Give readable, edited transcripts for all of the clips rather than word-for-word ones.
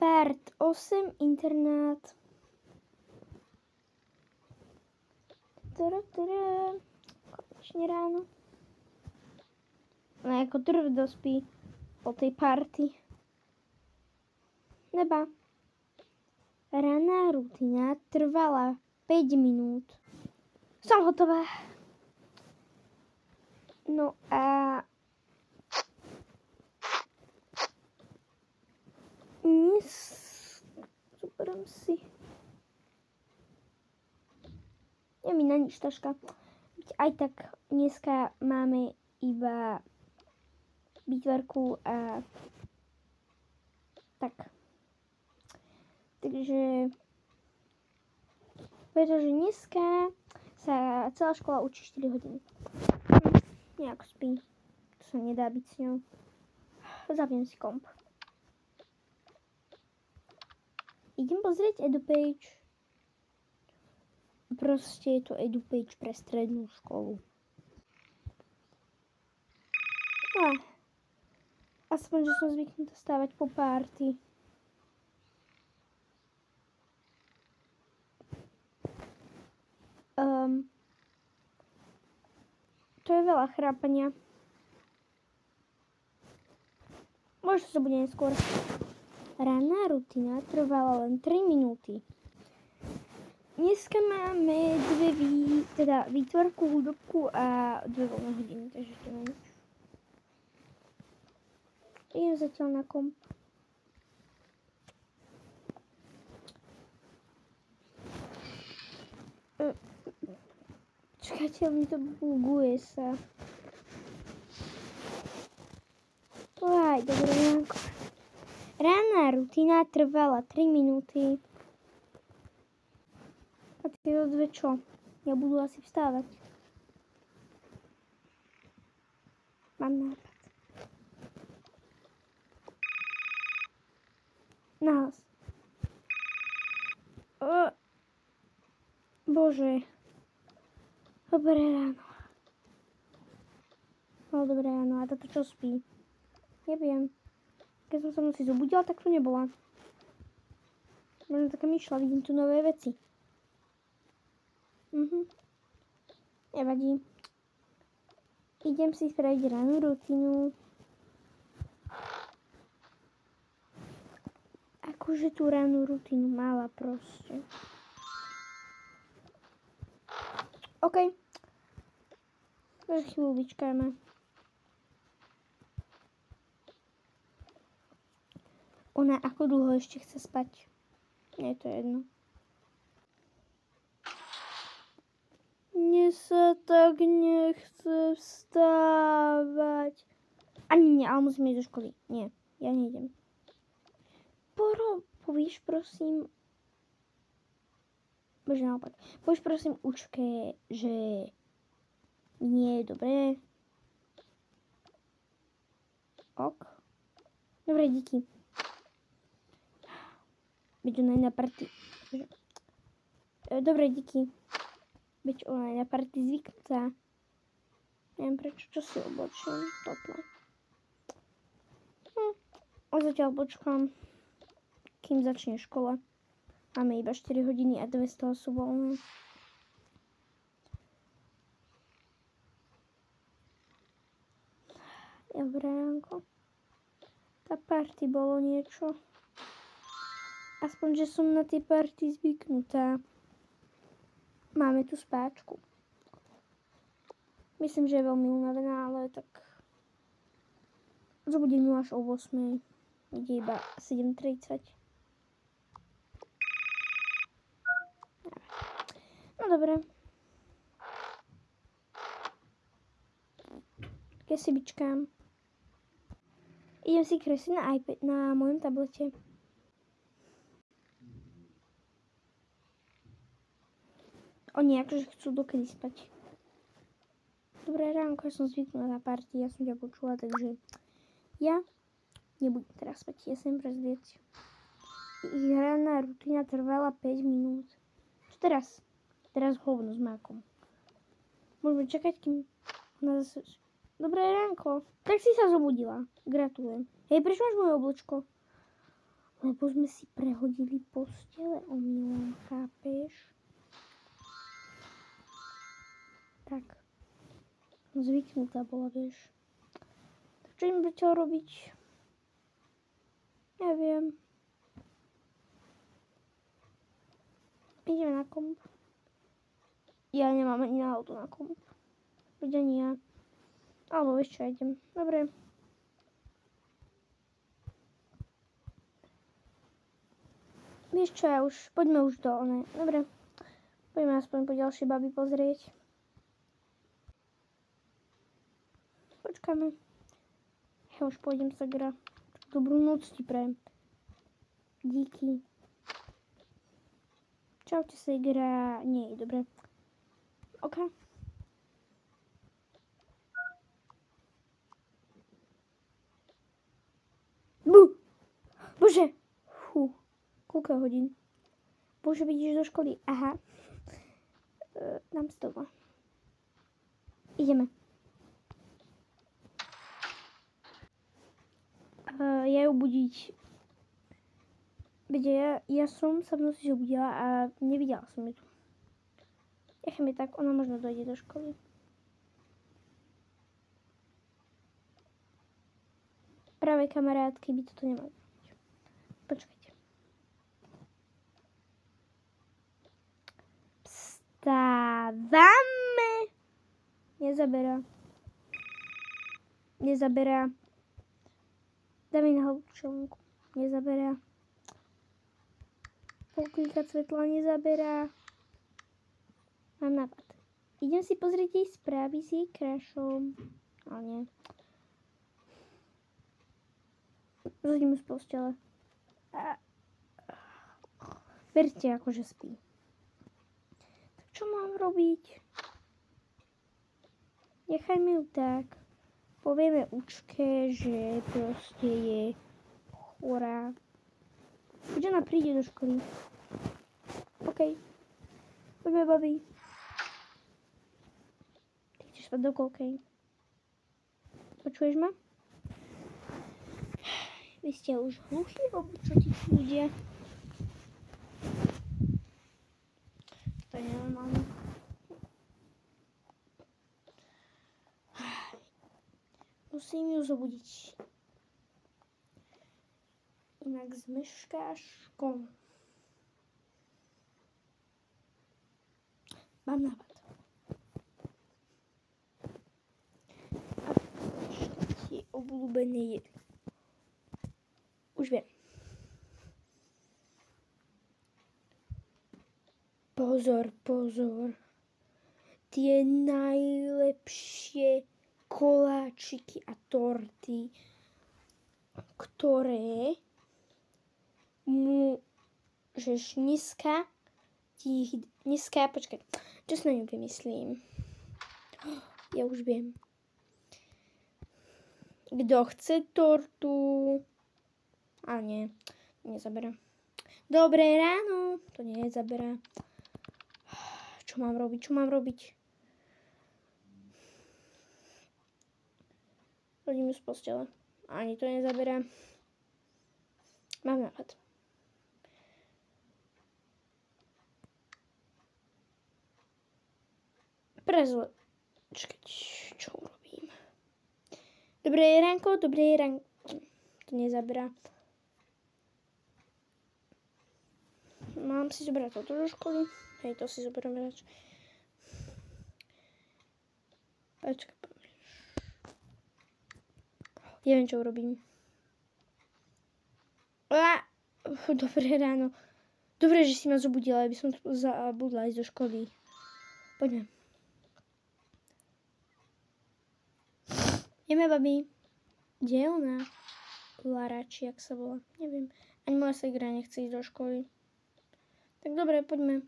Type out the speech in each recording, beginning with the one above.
Part 8, internát. Konečne ráno. No ako tvrdo spí po tej party. Neba. Ranná rutina trvala 5 minút. Som hotová. No a zoberiem si. Je mi na nič taška. Aj tak dneska máme iba výtvarku a tak. Takže pretože dneska sa celá škola učí 4 hodiny. Nejak spí. To sa nedá byť s ňou. Zapnem si komp. Idem pozrieť EduPage. Proste je to EduPage pre strednú školu. Aspoň, že som zvyknutá stávať po party. To je veľa chrápania. Možno sa bude neskôr. Ranná rutina trvala len 3 minúty. Dneska máme výtvarku, hudobku a 2 voľné hodiny, takže to je nič. Idem zatiaľ na komp. Čakajte, mi to buguje sa. Dobre, ránko. Ranná rutina trvala 3 minúty. A tieto dve čo? Ja budú asi vstávať. Mám nápad. Nahlas. Bože. Dobré ráno. Dobré ráno. A táto čo spí? Neviem. Keď som sa noci zobudila, tak tu nebola. Možno taká myšla, vidím tu nové veci. Nevadí. Idem si spraviť rannú rutinu. Akože tú rannú rutinu mala proste. OK. Chvíľu vyčkáme. Ona ako dlho ešte chce spať? Nie, to je jedno. Mne sa tak nechce vstávať. Ani nie, ale musím ísť do školy. Nie, ja nejdem. Povíš prosím... Bože, naopak. Povíš prosím učke, že nie je dobré. Ok. Dobre, díky. Veď ona je na party. Dobre, díky. Veď ona je na party zvyknutá. Neviem prečo, čo si obločím. Toto. A zatiaľ počkám, kým začne škola. Máme iba 4 hodiny a 2 z toho sú voľné. Dobré ránko. Tá party bolo niečo. Aspoň, že som na tie party zvyknutá. Máme tu spáčku. Myslím, že je veľmi unavená, ale tak... Zobudím ju až o 8. Ide iba 7:30. No dobre. Keď si vyčkám. Idem si kresliť na iPad, na mojom tablete. Oni akože chcú dokedy spať. Dobré ránko, ja som zvyknutá na party, ja som ťa počula, takže ja nebudem teraz spať, ja sem prezrieť. Ich ranná rutina trvala 5 minút. Čo teraz? Teraz hovno s mákom. Môžeme čakať, kým ona zase... Dobré ránko. Tak si sa zobudila. Gratulujem. Hej, prečo máš moje oblečko? Lebo sme si prehodili postele omylom, chápeš? Tak. Zvyknutá bola, vieš. Tak čo im začal robiť? Neviem. Ideme na komp. Ja nemám ani na auto na komp. Veď ani ja. Alebo vieš čo, ja idem. Dobre. Vieš čo, ja už, poďme už do one. Dobre. Poďme aspoň po ďalšie baby pozrieť. Počkáme. Ja už pôjdem sa gra. Dobrú noc ti prajem. Díky. Čaute sa gra. Nie, dobre. OK. Bože. Fú. Koľko hodín? Bože, vidíš do školy. Aha. Dám si doma. Ideme. Ja ju budiť. Veď ja som sa v noci zobudila a nevidela som ju tu. Necháme tak, ona možno dojde do školy. Práve kamarátky by toto nemali. Počkajte. Vstávame. Nezaberá. Dáme na hlavu čelnku. Nezaberá. Polklíkať svetla nezaberá. Mám nápad. Idem si pozrieť jej správy s jej crushom. Ale nie. Zhodím z postele. Verte, akože spí. Tak čo mám robiť? Nechajme ju tak. Povieme učke, že proste je chorá. Keď ona príde do školy. OK. Poďme, babi. Ty chceš spať do koľkej? Počuješ ma? Vy ste už hluchí, alebo čo tí ľudia? To je normálne. Musím ju zobudiť. Inak zmeškáš školu. Mám nápad. A tie obľúbené jedlo. Už viem. Pozor. Tie najlepšie koláčiky a torty, ktoré môžeš dneska, počkaj, čo sa na ňu vymyslím? Ja už viem. Kto chce tortu? Ale nie, nezaberá. Dobré ráno, to nezaberá. Čo mám robiť? Hodím ju z postele. Ani to nezaberá. Mám nápad. Čakať, čo urobím? Dobré ránko. To nezaberá. Mám si zobrať toto do školy? Hej, to si zoberiem radšej. Počkaj. Neviem, čo urobím. Dobré ráno. Dobre, že si ma zobudila, aby som zabudla ísť do školy. Poďme. Ideme, babi. Kde je ona? Lara, či jak sa volá. Neviem. Ani moja segra nechce ísť do školy. Tak dobre, poďme.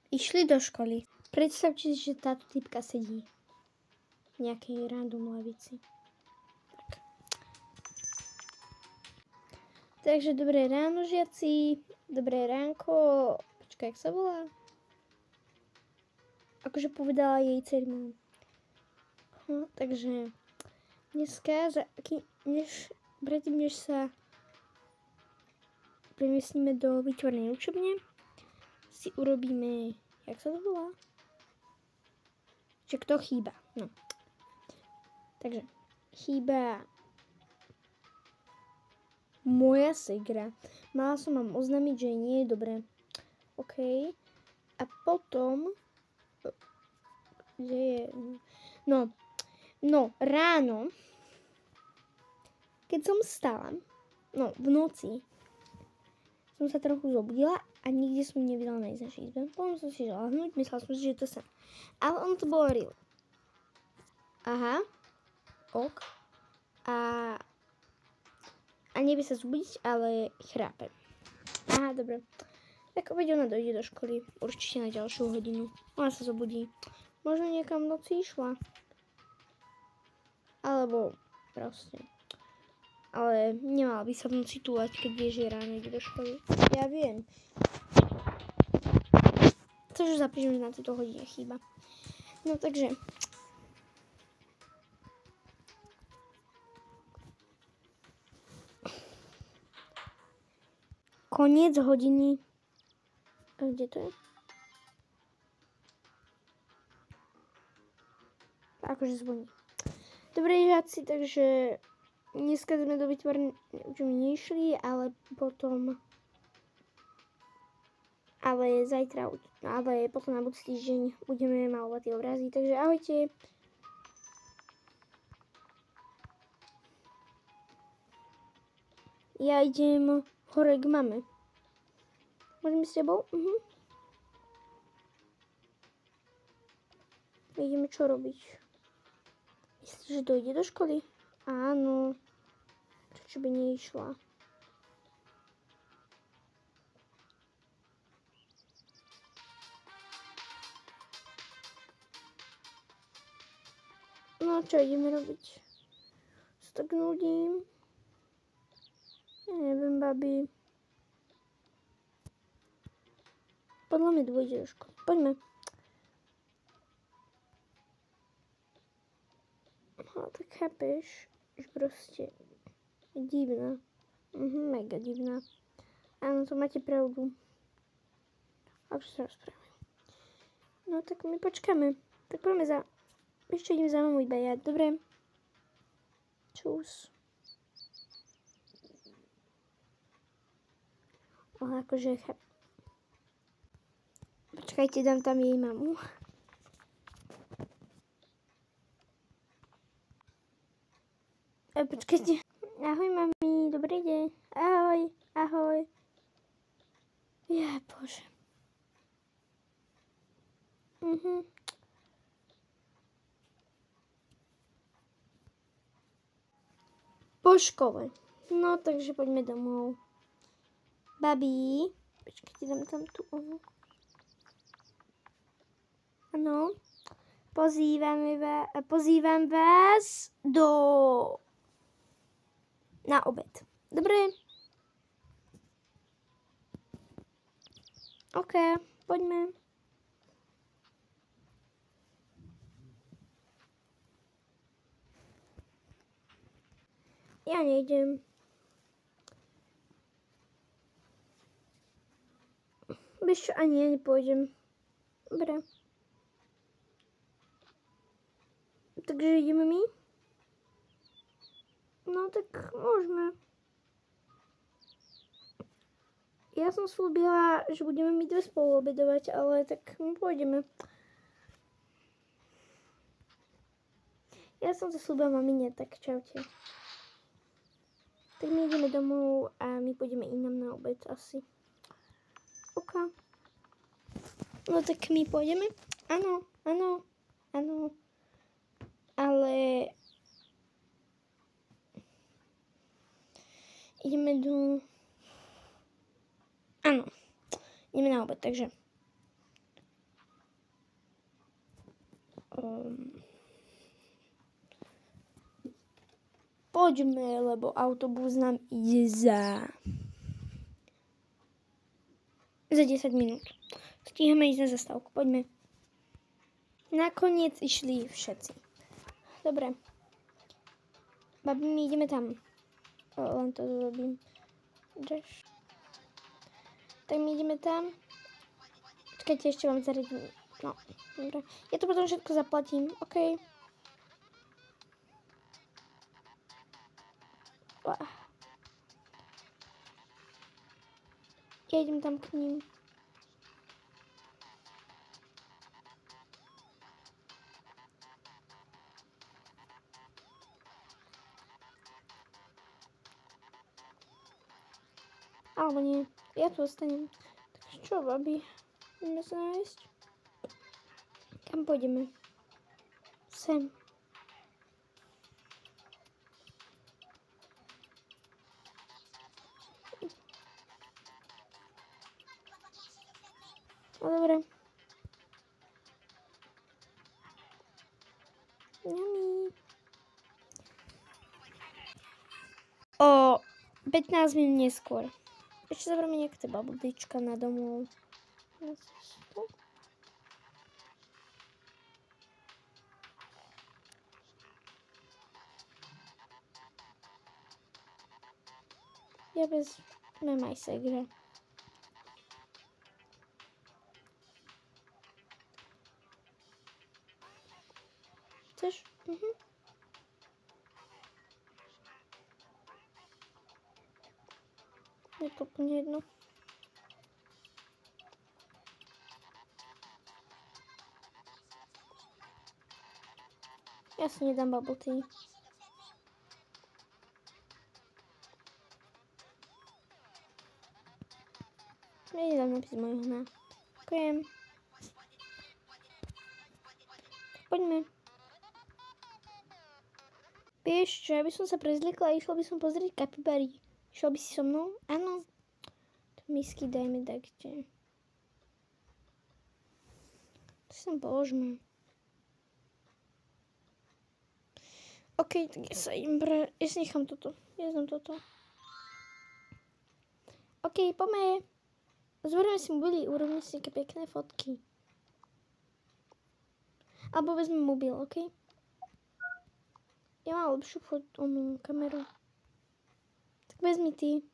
Išli do školy. Predstavte si, že táto typka sedí v nejakej random lavici. Takže dobré ráno, žiaci. Dobré ránko. Počkaj, jak sa volá? Akože povedala jej dcerma. Takže dneska, predtým, než sa premiesníme do výtvarnej učebne. Si urobíme, jak sa to volá? Že kto chýba. No. Takže chýba moja segra. Mala som vám oznámiť, že nie je dobré. OK. A potom kde je? No, ráno, keď som stala, v noci, som sa trochu zobudila a nikde som nevidela na našej izbe. Potom som si žalahnúť, myslela som si, že to sa. Ale ono to bolo real. Aha. Ok. A nevie sa zbudiť, ale chrápe. Aha, dobre. Tak opäť ona dojde do školy. Určite na ďalšiu hodinu. Ona sa zobudí. Možno niekam v noci išla. Alebo proste. Ale nemala by sa v noci túlať, keď vie, že ráno ide do školy. Ja viem. Takže zapíšem, že na tejto hodine chýba. No takže. Koniec hodiny. A kde to je? Akože zvoní. Dobre, žiaci, takže dneska sme do výtvarnej učebne nešli, ale potom potom na budúci týždeň budeme malovať tie obrazy. Takže ahojte. Ja idem hore k mame. Môžeme s tebou? Ideme čo robiť? Myslíš, že dojde do školy? Áno. Prečo by neišla? No, čo ideme robiť? Sa tak nudím. Ja neviem, babi. Podľa mňa dôjde do školy. Poďme. No, tak chápeš, že proste je divná. Mega divná. Áno, to máte pravdu. A už sa rozprávame. No, tak my počkáme. Tak poďme ešte idem za mamou iba ja. Dobre. Čus. Ale akože počkajte, dám tam jej mamu. Počkajte. Ahoj, mami, dobrý deň. Ahoj, ahoj. Ja, bože. Po škole. No, takže poďme domov. Babi. Počkajte, dám tam tu onu. Áno. Pozývam vás na obed. Dobre? OK, poďme. Ja nejdem. Vieš čo, ani ja nepôjdem. Dobre. Takže ideme my? No tak môžeme. Ja som slúbila, že budeme my dve spolu obedovať, ale tak my pôjdeme. Ja som to slúbila mamine, tak čaute. Tak my ideme domov a my pôjdeme inám na obed asi. OK. No tak my pôjdeme? Áno. Ale ideme áno, ideme na obed, takže poďme, lebo autobus nám ide za 10 minút. Stíhame ísť na zastávku, poďme. Nakoniec išli všetci. Dobre. Babi, my ideme tam. Len to zrobím. Tak my ideme tam. Počkajte, ešte vám zariadím. No, dobre. Ja to potom všetko zaplatím, OK. Ja idem tam k ním. Alebo nie, ja tu ostanem. Takže čo, babi? Ideme sa nájsť? Kam pôjdeme? Sem. No dobre. Yummy. O 15 minút neskôr. Ešte zoberieme nejaké babudlička na domov. Ja vezmem aj segre. Chceš? Je to úplne jedno. Ja si nedám bubble tea. Ja nedám napis mojho hna. Ďakujem. Poďme. Vieš čo, ja by som sa prezliekla a išla by som pozrieť kapibary. Išla by si so mnou? Áno. To misky dajme tak, kde. To si tam položme. OK, tak ja sa idem ja si nechám toto. Ja znam toto. OK, poďme. Zoberieme si mobily, urobíme si nejaké pekné fotky. Alebo vezmem mobil, OK? Ja mám lepšiu kameru. Tak vezmi ty.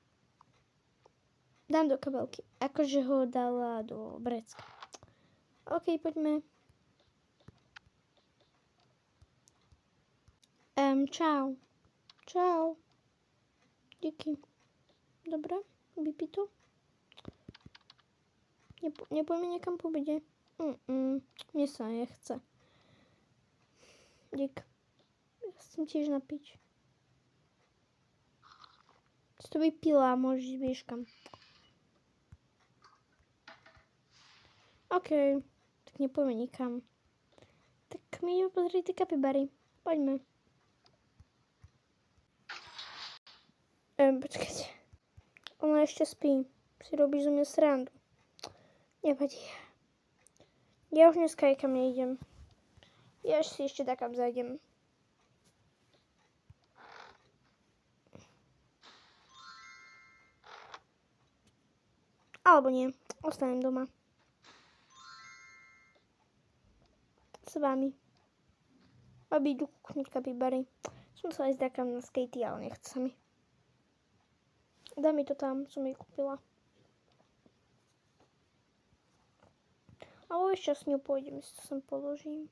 Dám do kabelky. Akože ho dala do vrecka. OK, poďme. Čau. Čau. Díky. Dobre, vypí to. Nepojme niekam po obede? Mne sa nechce. Dík. Ja chcem tiež napiť. Si to vypila, môžeš vieš kam. OK. Tak nepojme nikam. Tak my ideme pozrieť tie kapibary. Poďme. Počkajte. Ona ešte spí. Si robíš zo mňa srandu. Nevadí. Ja už dneska nikam neidem. Ja si ešte takam zajdem. Alebo nie. Ostanem doma. S vami. Aby idú kúknuť kapibary. Som sa aj zdakam na skatey, ale nechce sa mi. Daj mi to tam, som jej kúpila. Ale ešte s ňou pôjdem, si to sem položím.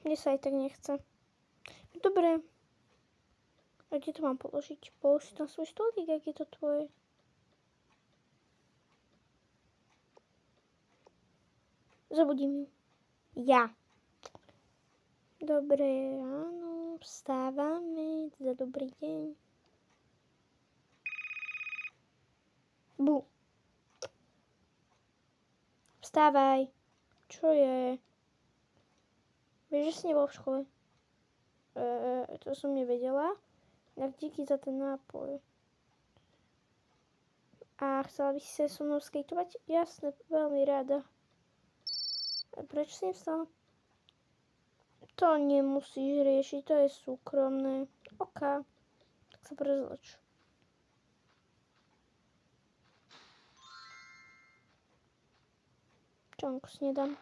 Mne sa aj tak nechce. Dobre. A kde to mám položiť? Polož si tam svoj stolík, ak je to tvoje. Zabudím ju. Ja. Dobré ráno, vstávame, za dobrý deň. Bu. Vstávaj. Čo je? Vieš, že si nebol v škole? To som nevedela. Tak díky za ten nápoj. A chcela by si sa so mnou skejtovať? Jasné, veľmi rada. A prečo si nevstala? To nemusíš riešiť, to je súkromné. OK. Tak sa prezleč. Čonku si nedám.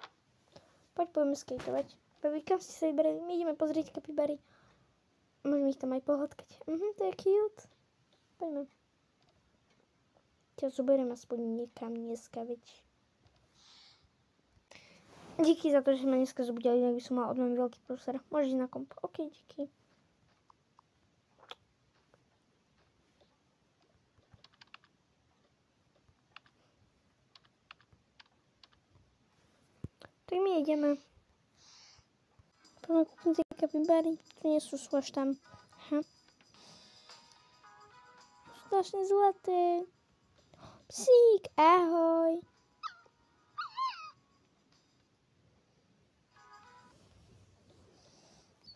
Poďme skateovať. Babi, kam ste sa vybrali? My ideme pozrieť kapibary. Môžeme ich tam aj pohodkať. To je cute. Poďme. Ťa zoberiem aspoň niekam dneska, veď. Díky za to, že ma dneska zobudili, inak by som mala od mami veľký prúser. Môžeš ísť na komp. OK, díky. Tak my ideme. Poďme kúpiť tie kapibary, tu nie sú až tam. Aha. Sú strašne zlaté. Psík, ahoj.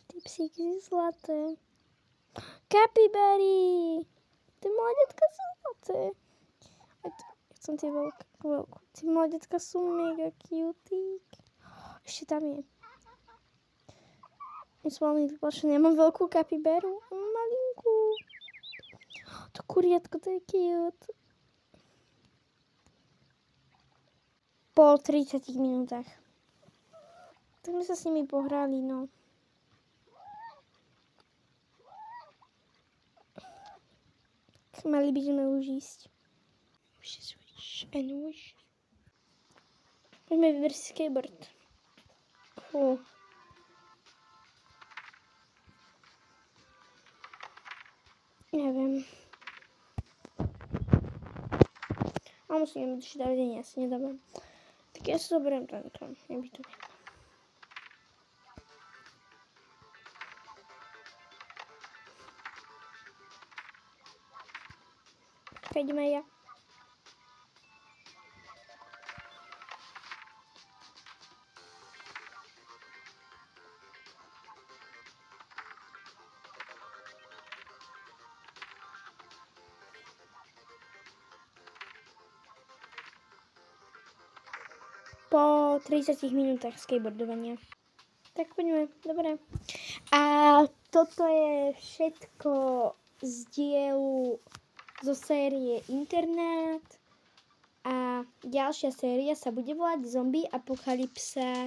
Ty psíky sú zlaté. Kapibary. Ty mladetka sú zlaté. Ja chcem tie veľké. Tie mladetka sú mega cute. Ešte tam je. Ja som veľmi vyplašená. Ja mám veľkú kapibaru. Malinkú. To kuriatko, to je cute. Po 30 minútach. Tak sme sa s nimi pohrali, no. Mali by sme už ísť. Poďme vybrať si skateboard. Neviem. A musím byť štávdenie, asi nedávam. Tak ja si zoberiem tento. Neby to vedel. Tak ideme ja. Po 30 minútach skateboardovania. Tak poďme, dobre. A toto je všetko z dielu zo série Internát. A ďalšia séria sa bude volať Zombie Apokalypsa.